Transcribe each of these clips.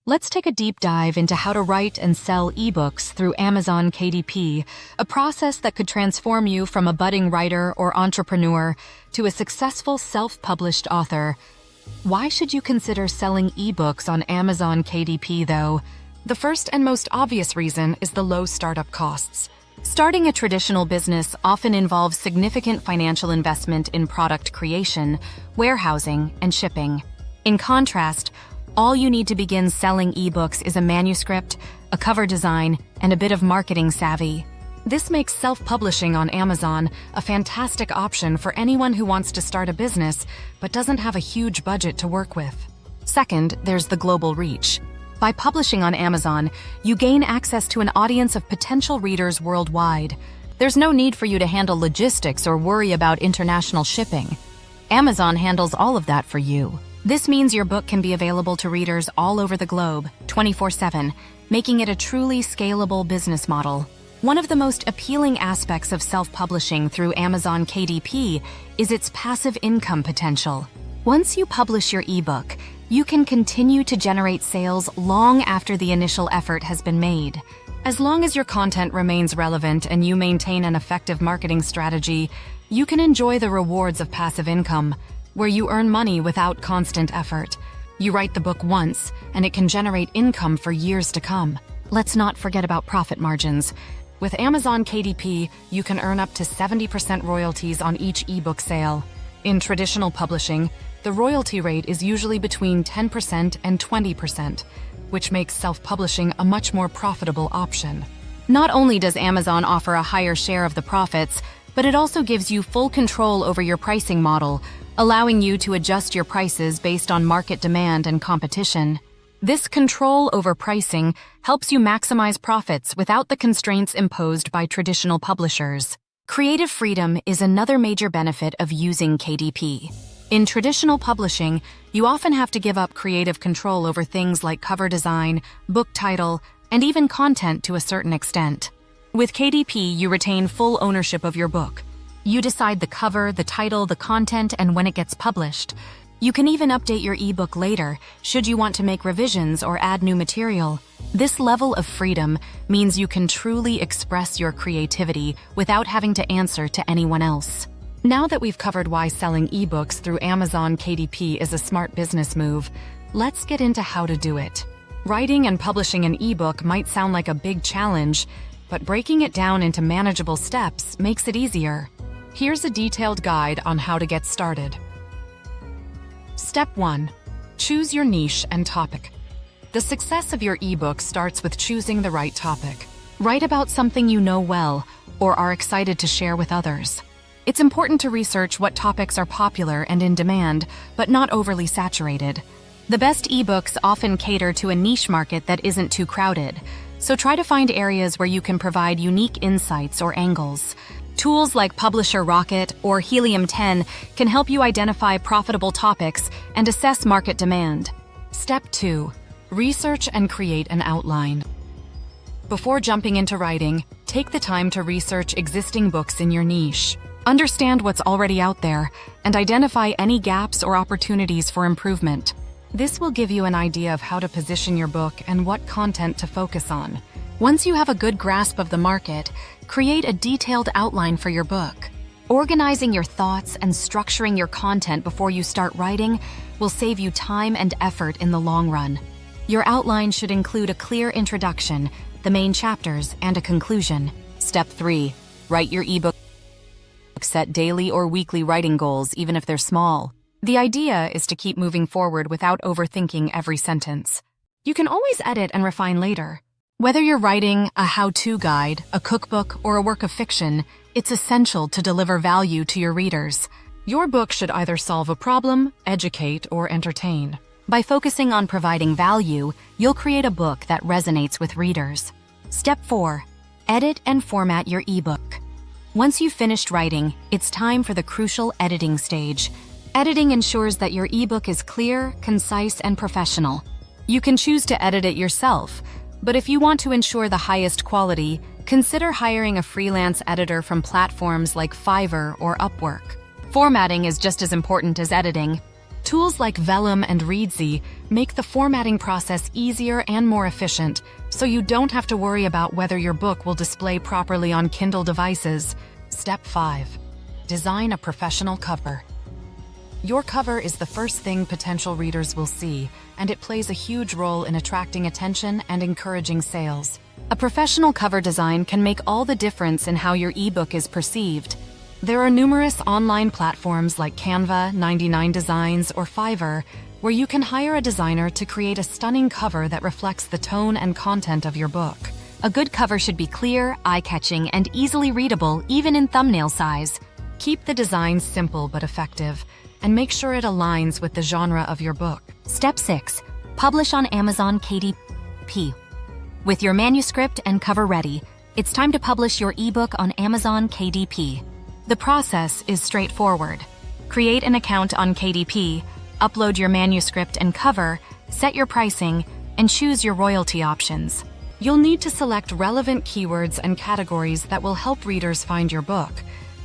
Let's take a deep dive into how to write and sell ebooks through Amazon KDP, a process that could transform you from a budding writer or entrepreneur to a successful self-published author. Why should you consider selling ebooks on Amazon KDP, though? The first and most obvious reason is the low startup costs. Starting a traditional business often involves significant financial investment in product creation, warehousing, and shipping. In contrast, all you need to begin selling ebooks is a manuscript, a cover design, and a bit of marketing savvy. This makes self-publishing on Amazon a fantastic option for anyone who wants to start a business but doesn't have a huge budget to work with. Second, there's the global reach. By publishing on Amazon, you gain access to an audience of potential readers worldwide. There's no need for you to handle logistics or worry about international shipping. Amazon handles all of that for you. This means your book can be available to readers all over the globe, 24/7, making it a truly scalable business model. One of the most appealing aspects of self-publishing through Amazon KDP is its passive income potential. Once you publish your ebook, you can continue to generate sales long after the initial effort has been made. As long as your content remains relevant and you maintain an effective marketing strategy, you can enjoy the rewards of passive income, where you earn money without constant effort. You write the book once, and it can generate income for years to come. Let's not forget about profit margins. With Amazon KDP, you can earn up to 70% royalties on each ebook sale. In traditional publishing, the royalty rate is usually between 10% and 20%, which makes self-publishing a much more profitable option. Not only does Amazon offer a higher share of the profits, but it also gives you full control over your pricing model, allowing you to adjust your prices based on market demand and competition. This control over pricing helps you maximize profits without the constraints imposed by traditional publishers. Creative freedom is another major benefit of using KDP. In traditional publishing, you often have to give up creative control over things like cover design, book title, and even content to a certain extent. With KDP, you retain full ownership of your book. You decide the cover, the title, the content, and when it gets published. You can even update your ebook later, should you want to make revisions or add new material. This level of freedom means you can truly express your creativity without having to answer to anyone else. Now that we've covered why selling ebooks through Amazon KDP is a smart business move, let's get into how to do it. Writing and publishing an ebook might sound like a big challenge, but breaking it down into manageable steps makes it easier. Here's a detailed guide on how to get started. Step 1. Choose your niche and topic. The success of your ebook starts with choosing the right topic. Write about something you know well or are excited to share with others. It's important to research what topics are popular and in demand, but not overly saturated. The best ebooks often cater to a niche market that isn't too crowded, so try to find areas where you can provide unique insights or angles. Tools like Publisher Rocket or Helium 10 can help you identify profitable topics and assess market demand. Step 2. Research and create an outline. Before jumping into writing, take the time to research existing books in your niche. Understand what's already out there and identify any gaps or opportunities for improvement. This will give you an idea of how to position your book and what content to focus on. Once you have a good grasp of the market, create a detailed outline for your book. Organizing your thoughts and structuring your content before you start writing will save you time and effort in the long run. Your outline should include a clear introduction, the main chapters, and a conclusion. Step 3. Write your ebook. Set daily or weekly writing goals, even if they're small. The idea is to keep moving forward without overthinking every sentence. You can always edit and refine later. Whether you're writing a how-to guide, a cookbook, or a work of fiction, it's essential to deliver value to your readers. Your book should either solve a problem, educate, or entertain. By focusing on providing value, you'll create a book that resonates with readers. Step 4. Edit and format your ebook. Once you've finished writing, it's time for the crucial editing stage. Editing ensures that your ebook is clear, concise, and professional. You can choose to edit it yourself, but if you want to ensure the highest quality, consider hiring a freelance editor from platforms like Fiverr or Upwork. Formatting is just as important as editing. Tools like Vellum and Readsy make the formatting process easier and more efficient, so you don't have to worry about whether your book will display properly on Kindle devices. Step 5. Design a professional cover. Your cover is the first thing potential readers will see, and it plays a huge role in attracting attention and encouraging sales. A professional cover design can make all the difference in how your ebook is perceived. There are numerous online platforms like Canva, 99 Designs, or Fiverr, where you can hire a designer to create a stunning cover that reflects the tone and content of your book. A good cover should be clear, eye-catching, and easily readable, even in thumbnail size. Keep the design simple but effective, and make sure it aligns with the genre of your book. Step 6. Publish on Amazon KDP. With your manuscript and cover ready, it's time to publish your ebook on Amazon KDP. The process is straightforward. Create an account on KDP, upload your manuscript and cover, set your pricing, and choose your royalty options. You'll need to select relevant keywords and categories that will help readers find your book,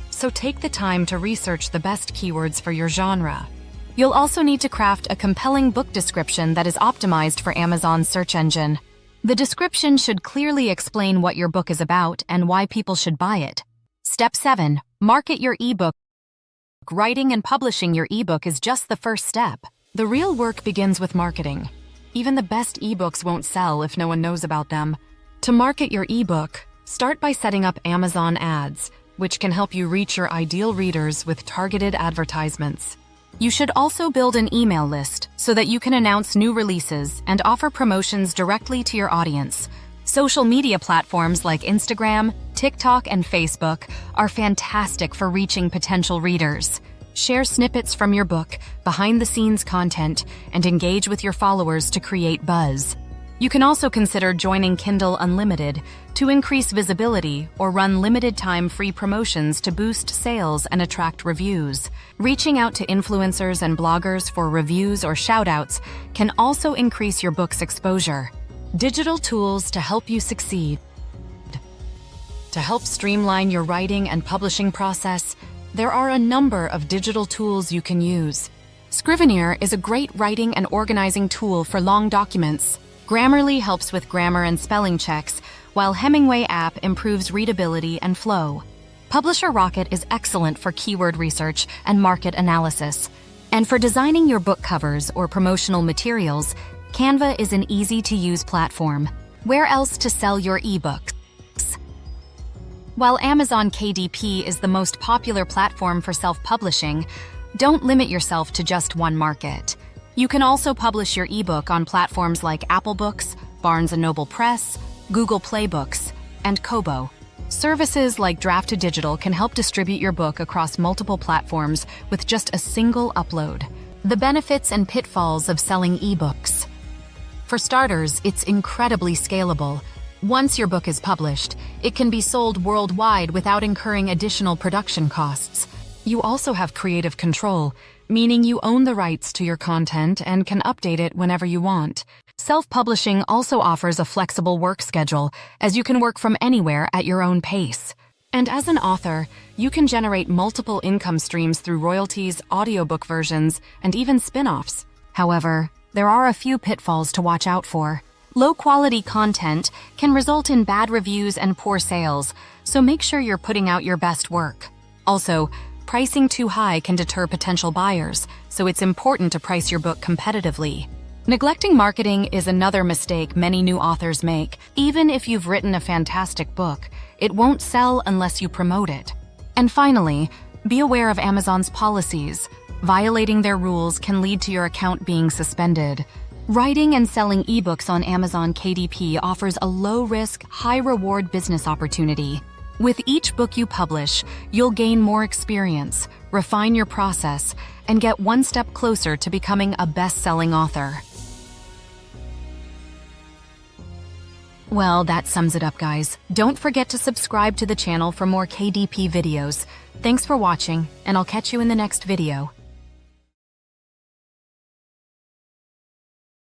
so take the time to research the best keywords for your genre. You'll also need to craft a compelling book description that is optimized for Amazon's search engine. The description should clearly explain what your book is about and why people should buy it. Step 7. Market your ebook. Writing and publishing your ebook is just the first step. The real work begins with marketing. Even the best ebooks won't sell if no one knows about them. To market your ebook, start by setting up Amazon ads, which can help you reach your ideal readers with targeted advertisements. You should also build an email list so that you can announce new releases and offer promotions directly to your audience. Social media platforms like Instagram, TikTok, and Facebook are fantastic for reaching potential readers. Share snippets from your book, behind-the-scenes content, and engage with your followers to create buzz. You can also consider joining Kindle Unlimited to increase visibility or run limited-time free promotions to boost sales and attract reviews. Reaching out to influencers and bloggers for reviews or shoutouts can also increase your book's exposure. Digital tools to help you succeed. To help streamline your writing and publishing process, there are a number of digital tools you can use. Scrivener is a great writing and organizing tool for long documents. Grammarly helps with grammar and spelling checks, while Hemingway app improves readability and flow. Publisher Rocket is excellent for keyword research and market analysis. And for designing your book covers or promotional materials, Canva is an easy-to-use platform. Where else to sell your ebooks? While Amazon KDP is the most popular platform for self-publishing, don't limit yourself to just one market. You can also publish your ebook on platforms like Apple Books, Barnes & Noble Press, Google Play Books, and Kobo. Services like Draft2Digital can help distribute your book across multiple platforms with just a single upload. The benefits and pitfalls of selling ebooks. For starters, it's incredibly scalable. Once your book is published, it can be sold worldwide without incurring additional production costs. You also have creative control, meaning you own the rights to your content and can update it whenever you want. Self-publishing also offers a flexible work schedule, as you can work from anywhere at your own pace. And as an author, you can generate multiple income streams through royalties, audiobook versions, and even spin-offs. However, there are a few pitfalls to watch out for. Low-quality content can result in bad reviews and poor sales, so make sure you're putting out your best work. Also, pricing too high can deter potential buyers, so it's important to price your book competitively. Neglecting marketing is another mistake many new authors make. Even if you've written a fantastic book, it won't sell unless you promote it. And finally, be aware of Amazon's policies. Violating their rules can lead to your account being suspended. Writing and selling ebooks on Amazon KDP offers a low-risk, high-reward business opportunity. With each book you publish, you'll gain more experience, refine your process, and get one step closer to becoming a best-selling author. Well, that sums it up, guys. Don't forget to subscribe to the channel for more KDP videos. Thanks for watching, and I'll catch you in the next video.